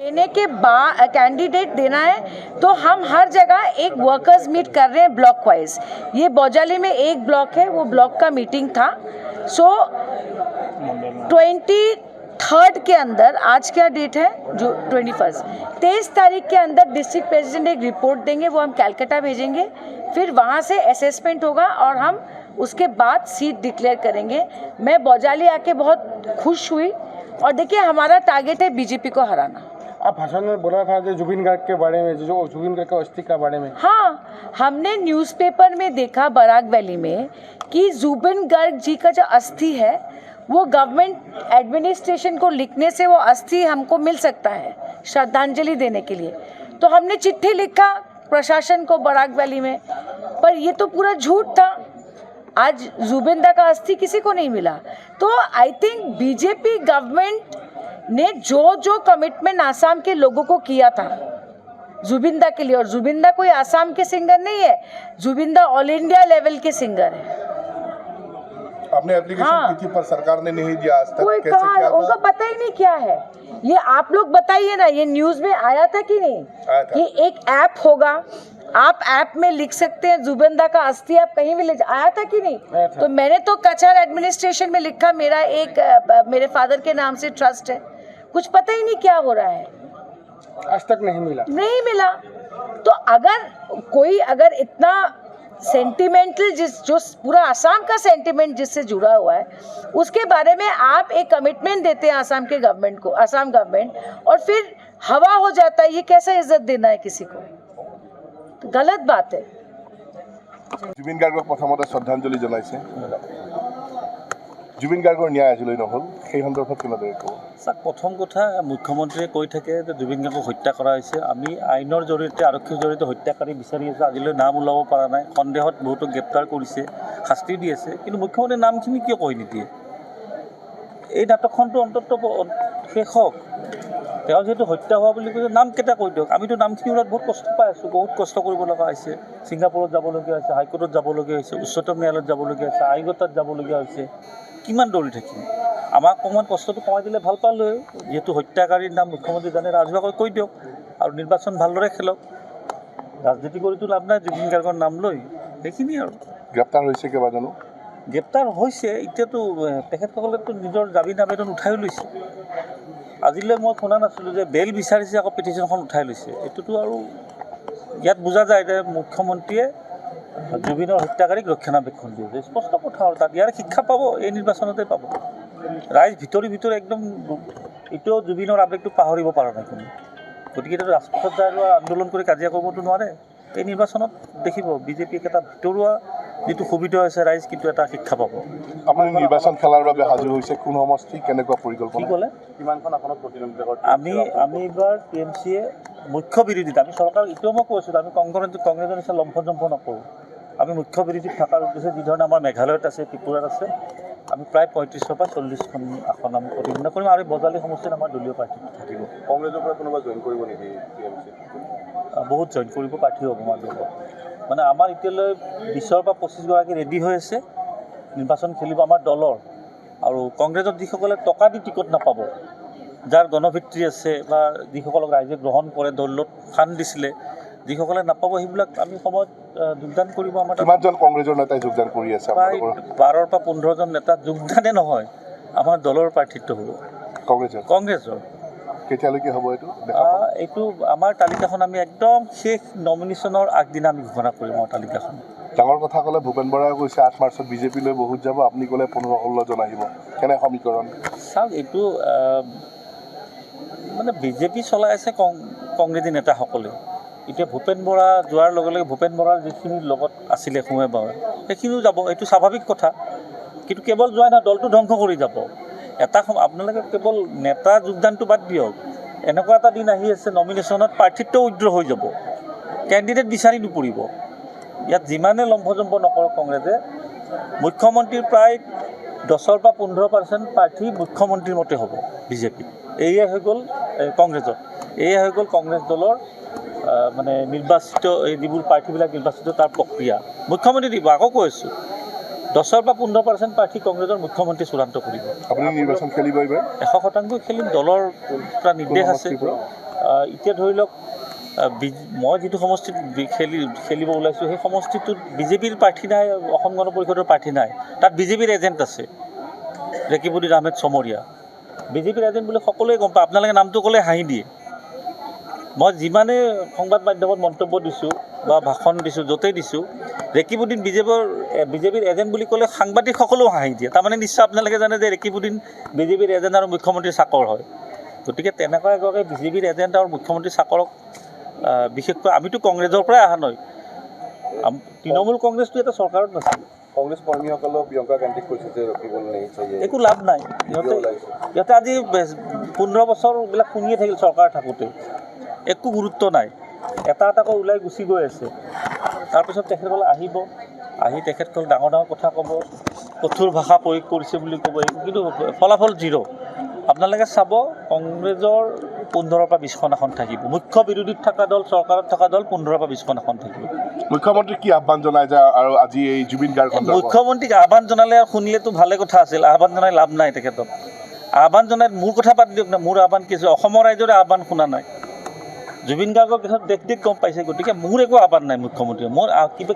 देने के बाद कैंडिडेट देना है तो हम हर जगह एक वर्कर्स मीट कर रहे हैं ब्लॉक वाइज। ये बौजाली में एक ब्लॉक है, वो ब्लॉक का मीटिंग था। सो 23 के अंदर, आज क्या डेट है, जो 21, 23 तारीख के अंदर डिस्ट्रिक्ट प्रेसिडेंट एक रिपोर्ट देंगे, वो हम कैलकाटा भेजेंगे। फिर वहाँ से असेसमेंट होगा और हम उसके बाद सीट डिक्लेयर करेंगे। मैं बौजाली आके बहुत खुश हुई और देखिए हमारा टारगेट है बीजेपी को हराना। आप भाषण में बोला था जो जुबिन गार्ग के बारे में, जो जुबिन गार्ग का अस्थि के बारे में। हाँ, हमने न्यूज़पेपर में देखा बराक वैली में कि जुबिन गार्ग जी का जो अस्थि है वो गवर्नमेंट एडमिनिस्ट्रेशन को लिखने से वो अस्थि हमको मिल सकता है श्रद्धांजलि देने के लिए। तो हमने चिट्ठी लिखा प्रशासन को बराक वैली में, पर ये तो पूरा झूठ था। आज जुबिंदा का अस्थि किसी को नहीं मिला। तो आई थिंक बीजेपी गवर्नमेंट ने जो जो कमिटमेंट आसाम के लोगों को किया था जुबिंदा के लिए, और जुबिंदा कोई आसाम के सिंगर नहीं है, जुबिंदा ऑल इंडिया लेवल के सिंगर है। आपने एप्लीकेशन की थी पर सरकार ने नहीं दिया आज तक। कोई कहा, उनको पता ही नहीं क्या है। ये आप लोग बताइए ना, ये न्यूज में आया था कि नहीं? कि एक ऐप होगा, आप ऐप में लिख सकते हैं जुबिंदा का अस्थि, आप कहीं भी ले आया था कि नहीं? तो मैंने तो कचहर एडमिनिस्ट्रेशन में लिखा, मेरा एक मेरे फादर के नाम से ट्रस्ट है। कुछ पता ही नहीं क्या हो रहा है, आज तक नहीं मिला। तो अगर इतना सेंटिमेंटल जो पूरा आसाम का सेंटिमेंट जिससे जुड़ा हुआ है, उसके बारे में आप एक कमिटमेंट देते हैं आसाम के गवर्नमेंट को, आसाम गवर्नमेंट, और फिर हवा हो जाता है, ये कैसा इज्जत देना है किसी को? तो गलत बात है। जुबिन गार्गक प्रथमते श्रद्धांजलि जनाइছে। जुबिन गार्गर न्याय আজিলৈ নহল, সেই সন্দৰ্ভত কেনেদৰে ক'ব? চাওক, প্ৰথম কথা, মুখ্যমন্ত্ৰীয়ে কৈ থাকে যে জুবিন গাৰ্গক হত্যা কৰা হৈছে। আমি আইনৰ জৰিয়তে, আৰক্ষীৰ জৰিয়তে হত্যাকাৰী বিচাৰি আছোঁ, আজিলৈ নাম ওলাব পৰা নাই। সন্দেহত বহুতো গ্ৰেপ্তাৰ কৰিছে, শাস্তি দি আছে, কিন্তু মুখ্যমন্ত্ৰীৰ নামখিনি কিয় কৈ নিদিয়ে? এই নাটকখনটো অন্ততঃ শেষ হওক। তেওঁ যিহেতু হত্যা হোৱা বুলি কৈছে, নামকেইটা কৈ দিয়ক। আমিতো নামখিনি ওলাত বহুত কষ্ট পাই আছোঁ, বহুত কষ্ট কৰিব লগা হৈছে। ছিংগাপুৰত যাবলগীয়া হৈছে, হাইকোৰ্টত যাবলগীয়া হৈছে, উচ্চতম ন্যায়ালয়ত যাবলগীয়া হৈছে, আইগতাত যাবলগীয়া হৈছে। কিমান দৌৰি থাকিম? আমাক অকণমান কষ্টটো কমাই দিলে ভাল পালোঁ। যিহেতু হত্যাকাৰীৰ নাম মুখ্যমন্ত্ৰী জানে, ৰাজহুৱাকৈ কৈ দিয়ক আৰু নিৰ্বাচন ভালদৰে খেলক। ৰাজনীতি কৰিতো লাভ নাই জুবিন গাৰ্গৰ নাম লৈ, সেইখিনি আৰু। গ্ৰেপ্তাৰ হৈছে কেইবা জানো? গ্ৰেপ্তাৰ হৈছে, এতিয়াতো তেখেতসকলেতো নিজৰ জামিন আবেদন উঠাই লৈছে। আজিলৈ মই শুনা নাছিলোঁ যে বেল বিচাৰিছে, আকৌ পিটিশ্যনখন উঠাই লৈছে। এইটোতো আৰু ইয়াত বুজা যায় যে মুখ্যমন্ত্ৰীয়ে জুবিনৰ হত্যাকাৰীক ৰক্ষণাবেক্ষণ দিয়ে, যে স্পষ্ট কথা। আৰু তাত ইয়াৰ শিক্ষা পাব, এই নিৰ্বাচনতে পাব। ৰাইজ ভিতৰি একদম এতিয়াও জুবিনৰ আৱেগটো পাহৰিব পৰা নাই কোনো। গতিকে এইটো ৰাজপথত যায় আৰু আন্দোলন কৰি কাজিয়া কৰিবতো নোৱাৰে। এই নিৰ্বাচনত দেখিব বিজেপিক এটা ভিতৰুৱা যিটো সুবিধা হৈছে, ৰাইজ কিন্তু এটা শিক্ষা পাব। আপুনি নিৰ্বাচন খেলাৰ বাবে সাজু হৈছে, কোন সমষ্টি, কেনেকুৱা পৰিকল্পনা? কি ক'লে? কিমানখন আসনত প্ৰতিদ্বন্দ্বিতা কৰে? আমি এইবাৰ TMCয়ে মুখ্য বিৰোধিতা, আমি চৰকাৰক এতিয়াও মই কৈছোঁ, আমি কংগ্ৰেছৰ নিচিনা লম্ফজম্ফ নকৰোঁ। আমি মুখ্য বিৰোধীত থকাৰ উদ্দেশ্যে যিধৰণে আমাৰ মেঘালয়ত আছে, ত্ৰিপুৰাত আছে, আমি প্ৰায় 35ৰ পৰা 40খন আসন আমি প্ৰতিদ্বন্দ্বিতা কৰিম। আৰু বজালী সমষ্টিত আমাৰ দলীয় প্ৰাৰ্থী থাকিব। কংগ্ৰেছৰ পৰা কোনোবা জইন কৰিব নেকি TMC? বহুত জইন কৰিব, প্ৰাৰ্থী হ'ব আমাৰ দলত। মানে আমাৰ এতিয়ালৈ 20ৰ পৰা 25গৰাকী ৰেডি হৈ আছে, নিৰ্বাচন খেলিব আমাৰ দলৰ। আৰু কংগ্ৰেছত যিসকলে টকা দি টিকট নাপাব, যাৰ গণভিত্তি আছে, বা যিসকলক ৰাইজে গ্ৰহণ কৰে, দলত ফাণ্ড দিছিলে, যিসকলে নাপাব, সেইবিলাক আমি সময়ত যোগদান কৰিব। আমাৰ কিমানজন কংগ্ৰেছৰ নেতাই যোগদান কৰি আছে? প্ৰায় 12ৰ পৰা 15জন নেতা যোগদানে নহয়, আমাৰ দলৰ প্ৰাৰ্থিত্ব হ'ব কংগ্ৰেছৰ। কেতিয়ালৈকে হ'ব এইটো? এইটো আমাৰ তালিকাখন আমি একদম শেষ নমিনেশ্যনৰ আগদিনা আমি ঘোষণা কৰিম। আমাৰ তালিকাখন ডাঙৰ কথা ক'লে ভূপেন বৰাই কৈছে 8 মাৰ্চত বিজেপিলৈ বহুত যাব, আপুনি ক'লে 15-16জন আহিব। কেনে সমীকৰণ? চাওক, এইটো মানে বিজেপি চলাই আছে কংগ্ৰেছী নেতাসকলে। এতিয়া ভূপেন বৰা যোৱাৰ লগে লগে ভূপেন বৰাৰ যিখিনি লগত আছিলে সোমে বাৱে, সেইখিনিও যাব, এইটো স্বাভাৱিক কথা। কিন্তু কেৱল যোৱাই নহয়, দলটো ধ্বংস কৰি যাব। আপোনালোকে কেৱল নেতা যোগদানটো বাদ দিয়ক, এনেকুৱা এটা দিন আহি আছে নমিনেশ্যনত প্ৰাৰ্থিত্ব উইড্ৰ হৈ যাব, কেণ্ডিডেট বিচাৰি নুপৰিব। ইয়াত যিমানে লম্ফজম্ফ নকৰক কংগ্ৰেছে, মুখ্যমন্ত্ৰীৰ প্ৰায় 10ৰ পৰা 15% প্ৰাৰ্থী মুখ্যমন্ত্ৰীৰ মতে হ'ব বিজেপি। এয়ে হৈ গ'ল কংগ্ৰেছত, এয়ে হৈ গ'ল কংগ্ৰেছ দলৰ মানে নিৰ্বাচিত, এই যিবোৰ প্ৰাৰ্থীবিলাক নিৰ্বাচিত তাৰ প্ৰক্ৰিয়া। মুখ্যমন্ত্ৰী দিব, আকৌ কৈ আছোঁ, 10ৰ পৰা 15% প্ৰাৰ্থী কংগ্ৰেছৰ মুখ্যমন্ত্ৰী চূড়ান্ত কৰিব। আপুনি নিৰ্বাচন খেলিব এইবাৰ? 100% খেলিম, দলৰ এটা নিৰ্দেশ আছে। এতিয়া ধৰি লওক মই যিটো সমষ্টিত খেলিব ওলাইছোঁ সেই সমষ্টিটোত বিজেপিৰ প্ৰাৰ্থী নাই, অসম গণ পৰিষদৰ প্ৰাৰ্থী নাই, তাত বিজেপিৰ এজেণ্ট আছে, ৰেকিবুদ্দিন আহমেদ চমৰীয়া। বিজেপিৰ এজেণ্ট বুলি সকলোৱে গম পায়, আপোনালোকে নামটো ক'লে হাঁহি দিয়ে। মই যিমানে সংবাদ মাধ্যমত মন্তব্য দিছোঁ বা ভাষণ দিছোঁ, য'তেই দিছোঁ, ৰেকিবুদ্দিন বিজেপিৰ এজেণ্ট বুলি ক'লে সাংবাদিক সকলেও হাঁহি দিয়ে। তাৰমানে নিশ্চয় আপোনালোকে জানে যে ৰেকিবুদ্দিন বিজেপিৰ এজেণ্ট আৰু মুখ্যমন্ত্ৰীৰ চাকৰ হয়। গতিকে তেনেকুৱা এগৰাকী বিজেপিৰ এজেণ্ট আৰু মুখ্যমন্ত্ৰীৰ চাকৰক বিশেষকৈ আমিতো কংগ্ৰেছৰ পৰাই অহা নহয়, তৃণমূল কংগ্ৰেছটো এটা চৰকাৰত নাছিল। কংগ্ৰেছ কৰ্মীসকলেও প্ৰিয়ংকা গান্ধীক কৈছে যে ৰখিব নালাগে, একো লাভ নাই। সিহঁতে আজি 15 বছৰ এইবিলাক শুনিয়ে থাকিল চৰকাৰ থাকোঁতে, একো গুৰুত্ব নাই, এটা এটাকৈ ওলাই গুচি গৈ আছে। তাৰপিছত তেখেতসকলে আহি তেখেতসকল ডাঙৰ ডাঙৰ কথা ক'ব, কঠোৰ ভাষা প্ৰয়োগ কৰিছে বুলি ক'ব, কিন্তু ফলাফল জিৰ'। আপোনালোকে চাব, কংগ্ৰেছৰ 15 পৰা 20খন আসন থাকিব, মুখ্য বিৰোধীত থকা দল, চৰকাৰত থকা দল 15 পৰা 20খন আসন থাকিব। মুখ্যমন্ত্ৰীক কি আহ্বান জনাই যে আৰু আজি এই জুবিন গাৰ্গ মুখ্যমন্ত্ৰীক আহ্বান জনালে শুনিলেতো ভালে কথা আছিল, আহ্বান জনাই লাভ নাই তেখেতক। আহ্বান জনাই মোৰ কথা পাতি দিয়ক না, মোৰ আহ্বান কি আছে? অসমৰ ৰাইজৰে আহ্বান শুনা নাই, জুবিন গাৰ্গৰ পিছত দেশ গম পাইছে। গতিকে মোৰ একো আহ্বান নাই মুখ্যমন্ত্ৰীয়ে। মোৰ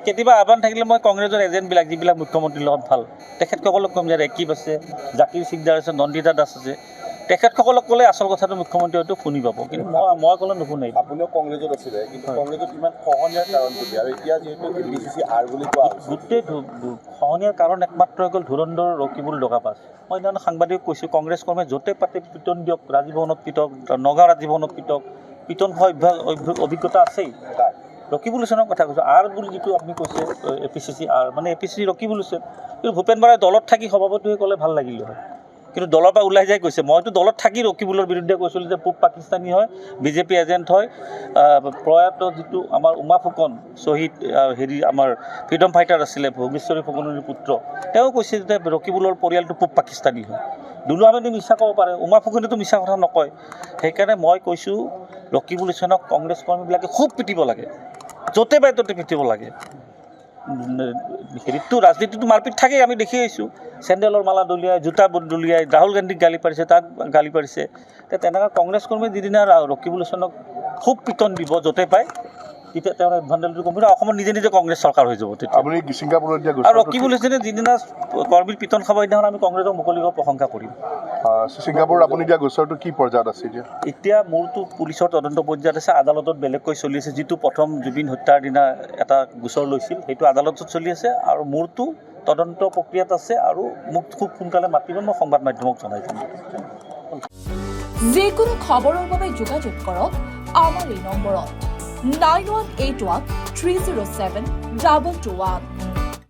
কেতিয়াবা আহ্বান থাকিলে মই কংগ্ৰেছৰ এজেণ্টবিলাক যিবিলাক মুখ্যমন্ত্ৰীৰ লগত ভাল, তেখেতসকলক ক'ম যে ৰেকিব আছে, জাকিৰ সিকদাৰ আছে, নন্দিতা দাস আছে, তেখেতসকলক ক'লে আচল কথাটো মুখ্যমন্ত্ৰী হয়তো শুনি পাব, কিন্তু মই ক'লে নুশুনে। আপুনিও কংগ্ৰেছত আছিলে, কিন্তু কংগ্ৰেছত ইমান খহনীয়াৰ কাৰণ কি? আৰু এতিয়া যিহেতু APCC বুলি কোৱা গোটেই খহনীয়াৰ কাৰণ একমাত্ৰ হৈ গ'ল ধুৰন্ধৰ ৰকিবুল ডকাপাছ। মই সেইদিনা সাংবাদিকক কৈছোঁ, কংগ্ৰেছ কৰ্মীয়ে য'তে পাতে পিটন দিয়ক, ৰাজভৱনত পিটক, নগাঁও ৰাজভৱনত পিটন খোৱা অভিজ্ঞতা আছেই। ৰকিবুল হুছেইনৰ কথা কৈছোঁ, আৰ বুলি যিটো আপুনি কৈছে APCC আৰ, মানে APCC ৰকিবুল হুছেইন। কিন্তু ভূপেন বৰাই দলত থাকি সভাপতি হৈ ক'লে ভাল লাগিলে হয়, কিন্তু দলৰ পৰা ওলাই যাই কৈছে। মইতো দলত থাকি ৰকিবুলৰ বিৰুদ্ধে কৈছিলোঁ যে পূব পাকিস্তানী হয়, বিজেপি এজেণ্ট হয়। প্ৰয়াত যিটো আমাৰ উমা ফুকন, শ্বহীদ আমাৰ ফ্ৰীডম ফাইটাৰ আছিলে, ভোগেশ্বৰী ফুকননিৰ পুত্ৰ, তেওঁ কৈছে যে ৰকিবুলৰ পৰিয়ালটো পূব পাকিস্তানী হয়। দুলু আহমেদে মিছা ক'ব পাৰে, উমা ফুকনেতো মিছা কথা নকয়। সেইকাৰণে মই কৈছোঁ, ৰকিবুল হুছেইনক কংগ্ৰেছ কৰ্মীবিলাকে খুব পিটিব লাগে, য'তে পাই ত'তে পিটিব লাগে। ৰাজনীতিটো মাৰপিট থাকেই, আমি দেখি আহিছোঁ। চেণ্ডেলৰ মালা দলিয়াই, জোতা দলিয়াই, ৰাহুল গান্ধীক গালি পাৰিছে, তাক গালি পাৰিছে। তেনেকুৱা কংগ্ৰেছ কৰ্মীয়ে যিদিনা ৰকিবুল হুছেইনক খুব পিটন দিব য'তে পায়, তেতিয়া তেওঁৰ এডভান্টেজটো কমিব, অসমত নিজে কংগ্ৰেছ চৰকাৰ হৈ যাব তেতিয়া। আৰু ৰকিবুল হুছেইনে যিদিনা কৰ্মীৰ পিটন খাব, সেইদিনাখন আমি কংগ্ৰেছক মুকলিভাৱে প্ৰশংসা কৰিম। ছিংগাপুৰত আপুনি দিয়া গোচৰটো কি পৰ্যায়ত আছে এতিয়া? মোৰতো পুলিচৰ তদন্ত পৰ্যায়ত আছে, আদালতত বেলেগকৈ চলি আছে। যিটো প্ৰথম জুবিন হত্যাৰ দিনা এটা গোচৰ লৈছিল, সেইটো আদালতত চলি আছে, আৰু মোৰতো তদন্ত প্ৰক্ৰিয়াত আছে, আৰু মোক খুব সোনকালে মাতিব, মই সংবাদ মাধ্যমক জনাই দিম। যিকোনো খবৰৰ বাবে যোগাযোগ কৰক আমাৰ এই নম্বৰত 9181 307 221।